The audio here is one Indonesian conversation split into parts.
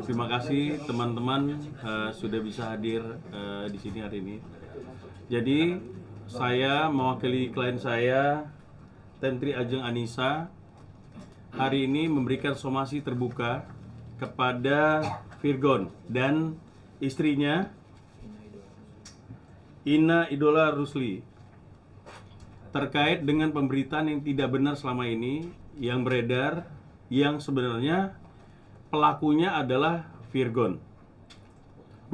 Terima kasih teman-teman sudah bisa hadir di sini hari ini. Jadi saya mewakili klien saya, Tentri Ajeng Anissa, hari ini memberikan somasi terbuka kepada Virgon dan istrinya Ina Idola Rusli terkait dengan pemberitaan yang tidak benar selama ini yang beredar, yang sebenarnya pelakunya adalah Virgon.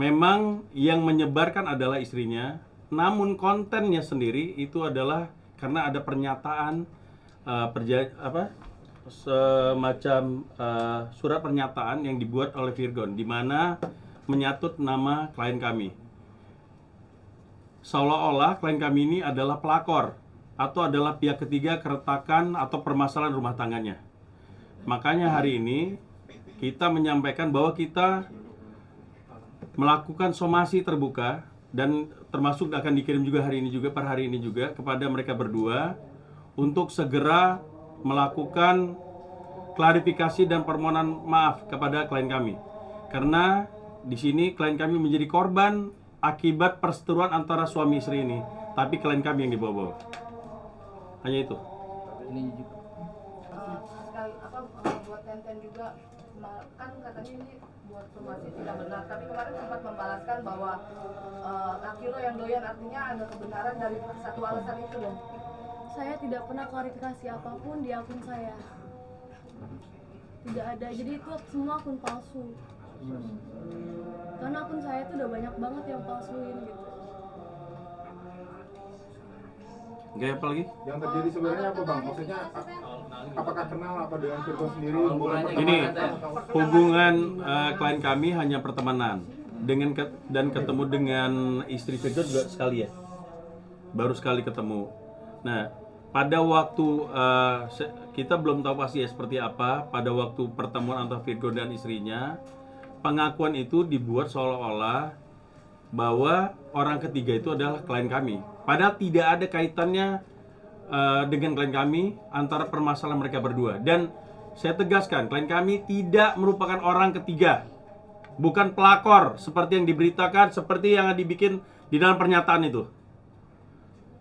Memang yang menyebarkan adalah istrinya, namun kontennya sendiri itu adalah karena ada pernyataan semacam surat pernyataan yang dibuat oleh Virgon, di mana menyatut nama klien kami. Seolah-olah klien kami ini adalah pelakor atau adalah pihak ketiga keretakan atau permasalahan rumah tangganya. Makanya hari ini kita menyampaikan bahwa kita melakukan somasi terbuka dan termasuk akan dikirim juga hari ini juga per hari ini juga kepada mereka berdua untuk segera melakukan klarifikasi dan permohonan maaf kepada klien kami. Karena di sini klien kami menjadi korban akibat perseteruan antara suami istri ini, tapi klien kami yang dibawa-bawa. Hanya itu. Ini juga. Buat Tenten juga kan katanya ini buat somasi tidak benar, tapi kemarin sempat membalaskan bahwa laki lo yang doyan, artinya ada kebenaran dari satu alasan itu dong. Saya tidak pernah klarifikasi apapun di akun saya, tidak ada, jadi itu semua akun palsu. Karena akun saya itu udah banyak banget yang palsuin gitu. Oke, apa lagi? Yang terjadi sebenarnya apa bang? Maksudnya apakah kenal apa dengan Virgon sendiri? Ini hubungan klien kami hanya pertemanan dengan dan ketemu dengan istri Virgon juga sekali ya, baru sekali ketemu. Nah, pada waktu kita belum tahu pasti ya seperti apa. Pada waktu pertemuan antara Virgon dan istrinya, pengakuan itu dibuat seolah-olah bahwa orang ketiga itu adalah klien kami. Padahal tidak ada kaitannya dengan klien kami antara permasalahan mereka berdua. Dan saya tegaskan, klien kami tidak merupakan orang ketiga, bukan pelakor seperti yang diberitakan, seperti yang dibikin di dalam pernyataan itu.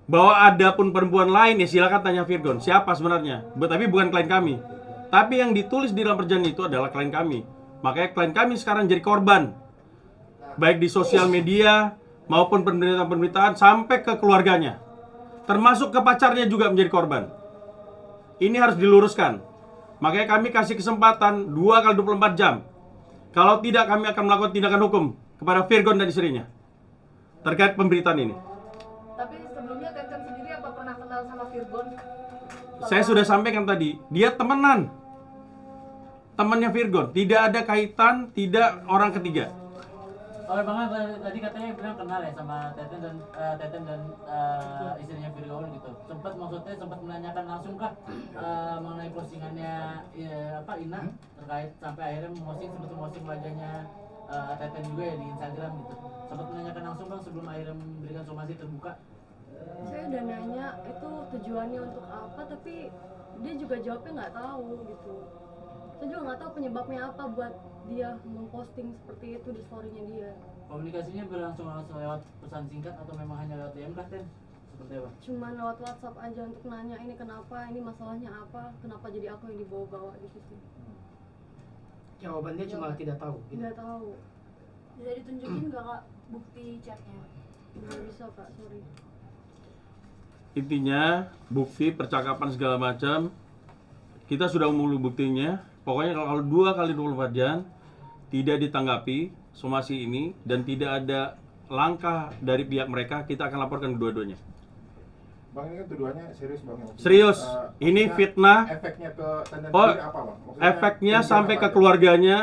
Bahwa ada pun perempuan lain, ya silakan tanya Virgon siapa sebenarnya, tapi bukan klien kami. Tapi yang ditulis di dalam perjanjian itu adalah klien kami. Makanya klien kami sekarang jadi korban, baik di sosial media maupun pemberitaan-pemberitaan sampai ke keluarganya, termasuk ke pacarnya juga menjadi korban. Ini harus diluruskan. Makanya kami kasih kesempatan 2x24 jam. Kalau tidak, kami akan melakukan tindakan hukum kepada Virgon dan istrinya terkait pemberitaan ini. Tapi sebelumnya Tenten sendiri apa pernah kenal sama Virgon? Saya sudah sampaikan tadi, dia temenan, temannya Virgon, tidak ada kaitan, tidak orang ketiga. Oh bang, tadi katanya bilang kenal ya sama Teten dan istrinya Virgon gitu. Sempat menanyakan langsung kah mengenai postingannya Ina terkait sampai akhirnya memposting wajahnya Teten juga ya di Instagram gitu. Sempat menanyakan langsung bang sebelum akhirnya memberikan somasi terbuka. Saya udah nanya itu tujuannya untuk apa, tapi dia juga jawabnya nggak tahu gitu. Saya juga nggak tahu penyebabnya apa buat dia memposting seperti itu di story-nya dia. Komunikasinya berlangsung lewat pesan singkat atau memang hanya lewat DM kah, Ten? Seperti apa? Cuman lewat WhatsApp aja untuk nanya ini kenapa, ini masalahnya apa, kenapa jadi aku yang dibawa-bawa gitu sih. Jawabannya cuma tidak tahu. Tidak tahu. Bisa ditunjukin nggak kak bukti chatnya? Nggak bisa kak, sorry. Intinya bukti percakapan segala macam kita sudah mengunggah buktinya. Pokoknya kalau 2x24 jam tidak ditanggapi somasi ini dan tidak ada langkah dari pihak mereka, kita akan laporkan kedua-duanya. Bang, ini kan tuduhannya serius bang. Serius, ini fitnah. Efeknya ke Tenten Oh, sendiri apa bang? Maksudnya efeknya tujuan sampai apa ke aja? keluarganya,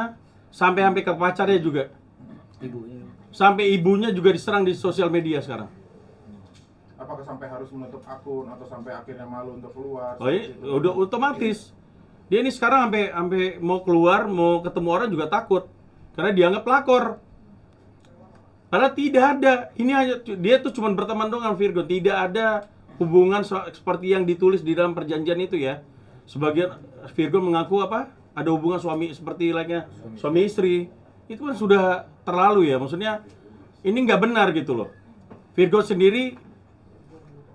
sampai ke pacarnya juga. Ibunya. Sampai ibunya juga diserang di sosial media sekarang. Apakah sampai harus menutup akun atau sampai akhirnya malu untuk keluar? Oh iya, seperti itu? udah otomatis. Dia ini sekarang sampai mau keluar, mau ketemu orang juga takut. Karena dianggap pelakor. Padahal tidak ada. Ini hanya dia tuh cuma berteman doang Virgon. Tidak ada hubungan seperti yang ditulis di dalam perjanjian itu ya. Sebagian Virgon mengaku apa? Ada hubungan suami seperti layaknya suami istri. Itu kan sudah terlalu ya. Maksudnya ini nggak benar gitu loh. Virgon sendiri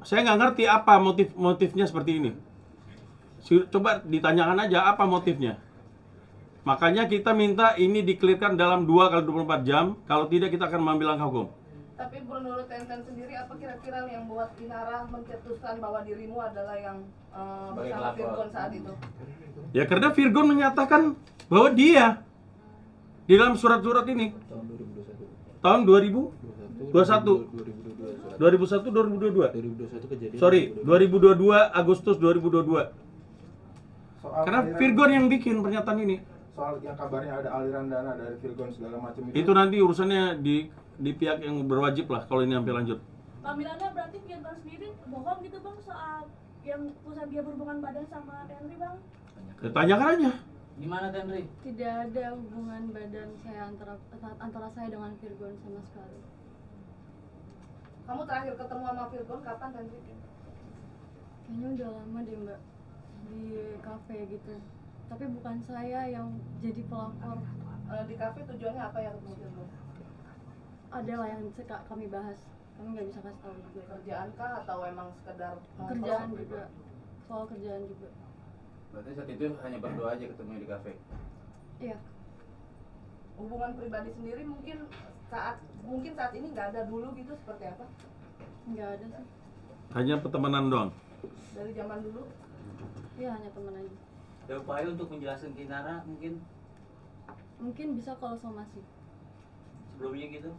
saya nggak ngerti apa motifnya seperti ini. Coba ditanyakan aja apa motifnya. Makanya kita minta ini dikelirkan dalam 2x24 jam. Kalau tidak kita akan mengambil langkah hukum. Tapi menurut Tenten sendiri apa kira-kira yang buat Inara mencetuskan bahwa dirimu adalah yang bersama Virgon saat itu? Ya karena Virgon menyatakan bahwa dia di dalam surat-surat ini tahun 2021 2022 sorry 2022 Agustus 2022 karena Virgon yang bikin pernyataan ini. Soal yang kabarnya ada aliran dana dari Virgon segala macam Itu nanti urusannya di pihak yang berwajib lah kalau ini sampai lanjut. Panggilannya berarti Virgon sendiri bohong gitu bang soal yang pusat dia berhubungan badan sama Tenri bang? Tanyakan aja. Gimana Tenri? Tidak ada hubungan badan saya antara saya dengan Virgon sama sekali. Kamu terakhir ketemu sama Virgon kapan Tenri? Kayaknya udah lama deh mbak, di kafe gitu. Tapi bukan saya yang jadi pelakor. Di kafe tujuannya apa ya ketemu Virgon? Ada lah yang kami bahas. Kami nggak bisa kasih tahu juga. Kerjaan kah atau emang sekedar Kerjaan juga, soal kerjaan juga. Berarti saat itu hanya berdua aja ketemu di kafe. Iya. Hubungan pribadi sendiri mungkin saat ini nggak ada dulu gitu seperti apa? Nggak ada sih. Hanya pertemanan doang. Dari zaman dulu? Iya hanya teman aja. Ada upaya untuk menjelaskan ke Inara mungkin Mungkin bisa kalau somasi. sebelumnya gitu?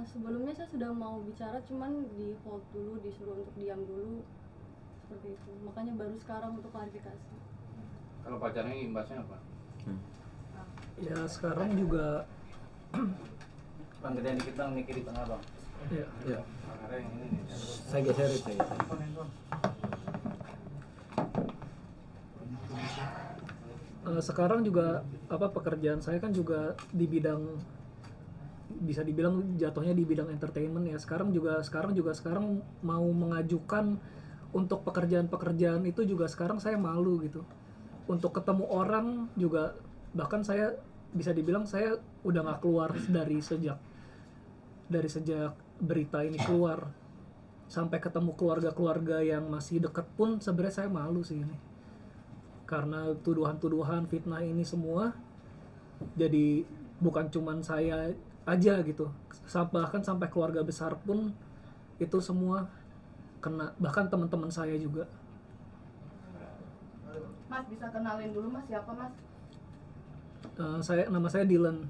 Sebelumnya saya sudah mau bicara, cuman di hold dulu, disuruh untuk diam dulu, seperti itu. Makanya baru sekarang untuk klarifikasi. Kalau pacarnya imbasnya apa? Ya sekarang juga Bang, gedean dikit bang, mikir di tengah bang. ya, Karena yang ini nih. saya geserin saya. Sekarang juga pekerjaan saya kan juga di bidang, bisa dibilang jatuhnya di bidang entertainment ya. Sekarang mau mengajukan untuk pekerjaan itu juga sekarang saya malu gitu. Untuk ketemu orang juga, bahkan saya bisa dibilang saya udah nggak keluar dari sejak berita ini keluar, sampai ketemu keluarga yang masih dekat pun sebenarnya saya malu sih ini, karena tuduhan-tuduhan fitnah ini semua. Jadi bukan cuman saya aja gitu, bahkan sampai keluarga besar pun itu semua kena, bahkan teman-teman saya juga. Mas bisa kenalin dulu mas siapa mas? Nama saya Dylan,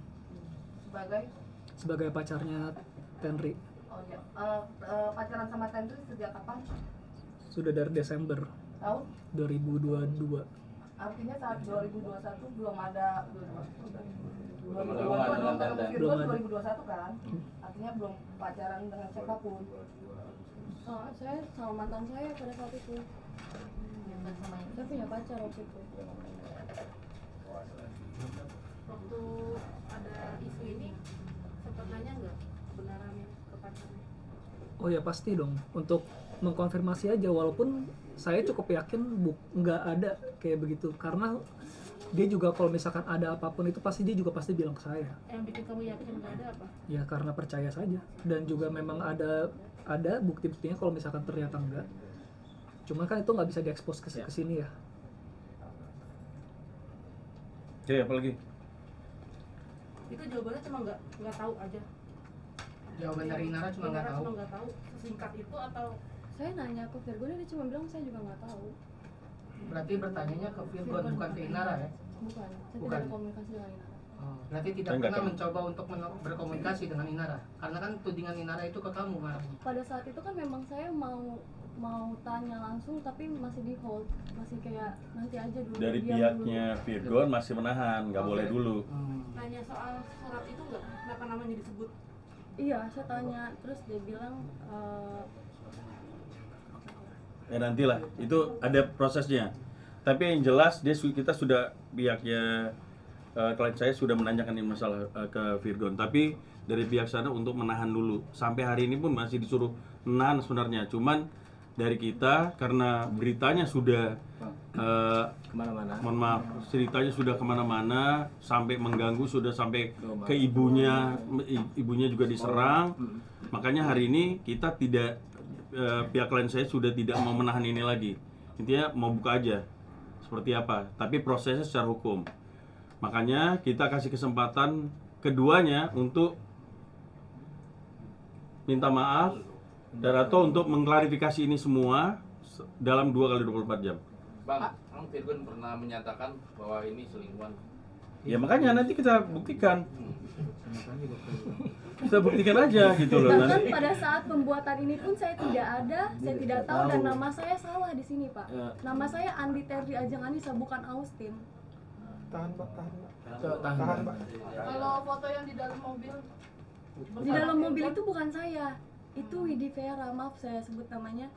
Sebagai? pacarnya Tenri. Oh iya. Pacaran sama Tenri sejak kapan? Sudah dari Desember Tahun? 2022. Artinya saat 2021 belum ada. Belum ada hubungan dengan Tenten. Virgon 2021 kan? Artinya belum pacaran dengan siapapun. Saya sama mantan saya pada saat itu. Saya punya pacar waktu itu. Waktu ada isu ini sempat nanya nggak kebenarannya ke pacarnya? Oh ya pasti dong, untuk mengkonfirmasi aja, walaupun saya cukup yakin nggak ada kayak begitu, karena dia juga kalau misalkan ada apapun itu dia juga pasti bilang ke saya. Yang bikin kamu yakin nggak ada apa? Ya karena percaya saja, dan juga memang ada bukti-buktinya kalau misalkan ternyata enggak. Cuma kan itu nggak bisa diekspos ke sini ya. Oke, apa lagi? Itu jawabannya cuma nggak tahu aja. Jawaban dari Inara cuma nggak tahu. Cuma nggak tahu sesingkat itu atau Saya nanya ke Virgon, dia cuma bilang saya juga nggak tahu. Berarti bertanyanya ke Virgon bukan ke Inara ya? Bukan, saya Bukan. tidak ada komunikasi dengan Inara. Oh, berarti tidak Saya nggak pernah tahu. mencoba untuk berkomunikasi dengan Inara. Karena kan tudingan Inara itu ke kamu marahnya. Pada saat itu kan memang saya mau tanya langsung, tapi masih di hold, masih kayak nanti aja dulu. Dari diam pihaknya Virgon masih menahan, nggak Oke. boleh dulu. nanya soal surat itu nggak? Kenapa namanya disebut? Iya, saya tanya, terus dia bilang Ya nantilah, itu ada prosesnya. Tapi yang jelas kita sudah pihaknya klien saya sudah menanyakan ini masalah ke Virgon. Tapi dari pihak sana untuk menahan dulu. Sampai hari ini pun masih disuruh menahan sebenarnya. Cuman dari kita karena beritanya sudah Kemana-mana. mohon maaf, ceritanya sudah kemana-mana, sampai mengganggu, sudah sampai ke ibunya juga diserang. Makanya hari ini kita tidak, pihak klien saya sudah tidak mau menahan ini lagi. Intinya mau buka aja seperti apa, tapi prosesnya secara hukum. Makanya kita kasih kesempatan keduanya untuk minta maaf dan atau untuk mengklarifikasi ini semua dalam 2x24 jam. Bang, Virgon pernah menyatakan bahwa ini selingkuhan. Ya makanya nanti kita buktikan. Kita buktikan aja gitu loh. Bahkan Nanti pada saat pembuatan ini pun saya tidak ada, saya tidak tahu dan nama saya salah di sini Pak. Nama saya Andi Terry Ajeng Anissa, bukan Austin. Tahan Pak. Kalau foto yang di dalam mobil Di dalam mobil itu bukan saya, itu Widi Vera, maaf saya sebut namanya.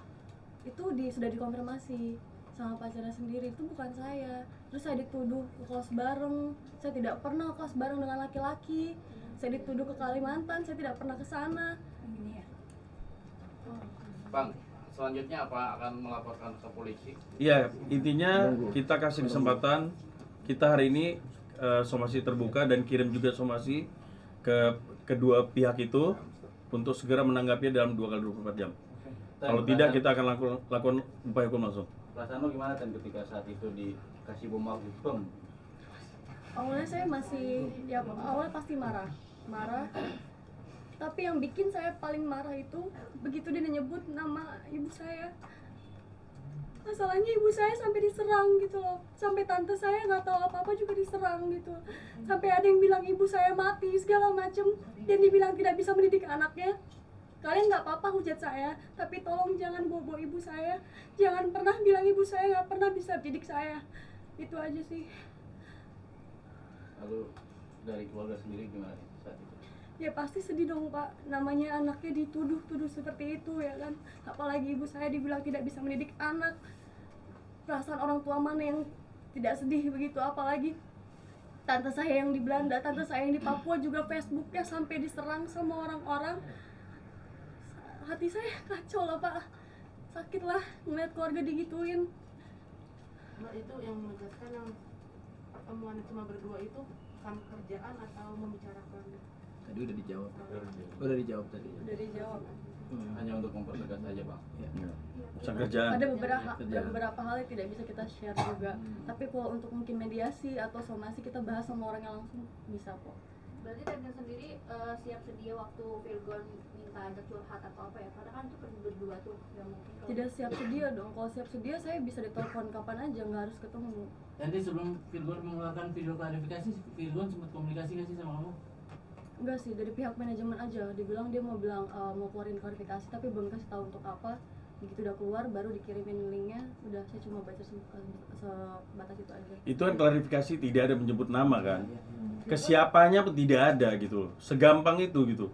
Itu sudah dikonfirmasi sama pacarnya sendiri, itu bukan saya. Terus saya dituduh kos bareng, saya tidak pernah kos bareng dengan laki-laki. Saya dituduh ke Kalimantan, saya tidak pernah ke sana. Bang, selanjutnya apa akan melaporkan ke polisi? iya, intinya kita kasih kesempatan. Kita hari ini somasi terbuka dan kirim juga somasi ke kedua pihak itu untuk segera menanggapinya dalam 2x24 jam. Kalau tidak, kita akan lakukan upaya hukum langsung. Perasaan lo gimana Tan ketika saat itu dikasih bom bom? Awalnya saya masih, ya awalnya pasti marah. Tapi yang bikin saya paling marah itu begitu dia nyebut nama ibu saya. Masalahnya ibu saya sampai diserang gitu loh. Sampai tante saya nggak tahu apa-apa juga diserang gitu. Sampai ada yang bilang ibu saya mati segala macem dan dibilang tidak bisa mendidik anaknya. Kalian nggak apa-apa hujat saya, tapi tolong jangan bawa ibu saya. Jangan pernah bilang ibu saya nggak pernah bisa didik saya. Itu aja sih. Lalu dari keluarga sendiri gimana saat itu? Ya pasti sedih dong Pak, namanya anaknya dituduh seperti itu ya kan. Apalagi ibu saya dibilang tidak bisa mendidik anak. Perasaan orang tua mana yang tidak sedih begitu, apalagi tante saya yang di Belanda, tante saya yang di Papua juga Facebooknya sampai diserang sama orang-orang. Hati saya kacau lah Pak, sakit lah ngeliat keluarga digituin. Mbak, itu yang menegaskan yang pertemuan cuma berdua itu kan kerjaan atau membicarakan? Tadi udah dijawab. Udah dijawab tadi. Udah dijawab. Hanya untuk mempertegas aja bang. Urusan kerjaan. Ada beberapa hal yang tidak bisa kita share juga. Tapi kalau untuk mungkin mediasi atau somasi kita bahas sama orang yang langsung bisa kok. Berarti Tenten sendiri siap sedia waktu Virgon minta ada curhat atau apa ya? Karena kan itu berdua tuh, ya mungkin. Tidak siap sedia dong. Kalau siap sedia saya bisa ditelepon kapan aja, nggak harus ketemu. Nanti sebelum Virgon mengeluarkan video klarifikasi, Virgon sempat komunikasi nggak sih sama kamu? Enggak sih, dari pihak manajemen aja. Dibilang dia mau mau keluarin klarifikasi, tapi belum kasih tahu untuk apa. Begitu udah keluar, baru dikirimin linknya. Udah, saya cuma baca sebatas itu aja. Itu kan klarifikasi, tidak ada menyebut nama kan. Kesiapannya pun tidak ada gitu loh. Segampang itu gitu.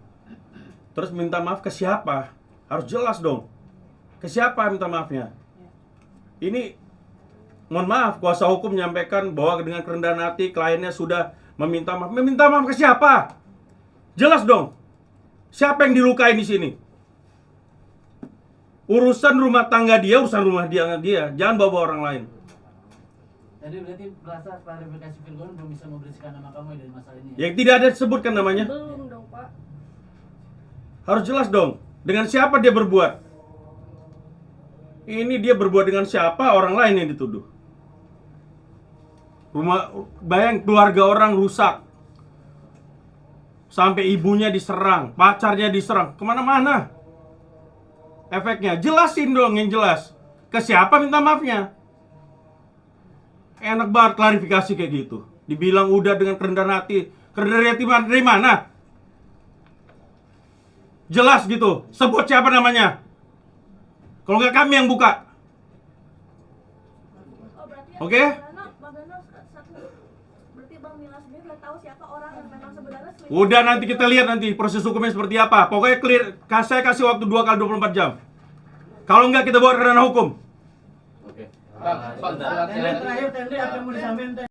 Terus minta maaf ke siapa? Harus jelas dong. Ke siapa minta maafnya? Ini mohon maaf, kuasa hukum menyampaikan bahwa dengan kerendahan hati kliennya sudah meminta maaf. Meminta maaf ke siapa? Jelas dong. Siapa yang dilukai di sini? Urusan rumah tangga dia, urusan rumah dia. Jangan bawa orang lain. Jadi berarti merasa klarifikasi Virgon belum bisa membersihkan nama kamu ya dari masalah ini. Yang tidak ada disebutkan namanya. Belum dong Pak. Harus jelas dong. Dengan siapa dia berbuat? Ini dia berbuat dengan siapa? Orang lain yang dituduh. Bayang keluarga orang rusak. Sampai ibunya diserang, pacarnya diserang, kemana-mana. Efeknya, jelasin dong yang jelas. Ke siapa minta maafnya? Enak banget klarifikasi kayak gitu. Dibilang udah dengan kerendahan hati. Kerendahan hati dari mana? Jelas gitu. Sebut siapa namanya. Kalau nggak kami yang buka. Oke? Berarti Bang Mila sendiri udah tahu siapa orang yang memang sebenarnya Udah, nanti kita lihat nanti proses hukumnya seperti apa. Pokoknya clear. Saya kasih waktu 2x24 jam. Kalau nggak kita bawa ke ranah hukum. Oke. Bang, Tende terakhir, Tende apa yang mau disampaikan Tende?